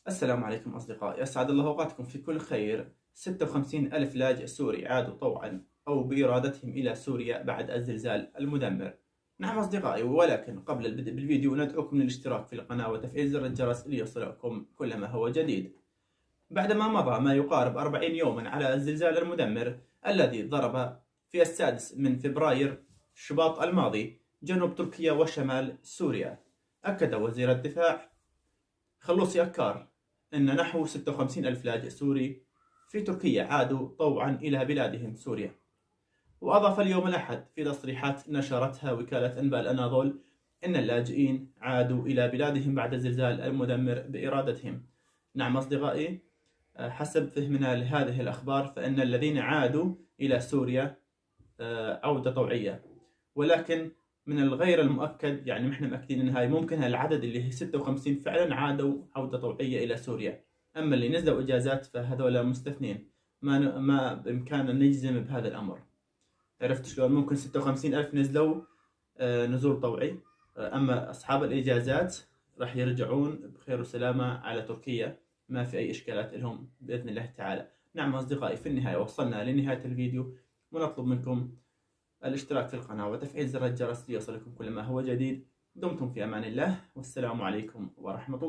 السلام عليكم أصدقائي، أسعد الله أوقاتكم في كل خير. 56 ألف لاجئ سوري عادوا طوعا أو بإرادتهم إلى سوريا بعد الزلزال المدمر. نعم أصدقائي، ولكن قبل البدء بالفيديو ندعوكم للاشتراك في القناة وتفعيل زر الجرس ليصلكم كل ما هو جديد. بعدما مضى ما يقارب 40 يوما على الزلزال المدمر الذي ضرب في 6 من فبراير شباط الماضي جنوب تركيا وشمال سوريا، أكد وزير الدفاع خلوصي أكار أن نحو 56 ألف لاجئ سوري في تركيا عادوا طوعا إلى بلادهم سوريا. وأضاف اليوم الأحد في تصريحات نشرتها وكالة أنباء الأناضول أن اللاجئين عادوا إلى بلادهم بعد الزلزال المدمر بإرادتهم. نعم أصدقائي، حسب فهمنا لهذه الأخبار فإن الذين عادوا إلى سوريا عودة طوعية، ولكن من الغير المؤكد، يعني نحن مأكدين ان هاي ممكن العدد اللي هي 56 فعلا عادوا عودة طوعية الى سوريا. اما اللي نزلوا اجازات فهذول مستثنين، ما بامكاننا نجزم بهذا الامر. عرفت شلون؟ ممكن 56 الف نزلوا نزول طوعي، اما اصحاب الاجازات راح يرجعون بخير وسلامة على تركيا، ما في اي اشكالات لهم باذن الله تعالى. نعم اصدقائي، في النهاية وصلنا لنهاية الفيديو، ونطلب منكم الاشتراك في القناة وتفعيل زر الجرس ليصلكم كل ما هو جديد. دمتم في أمان الله، والسلام عليكم ورحمة الله.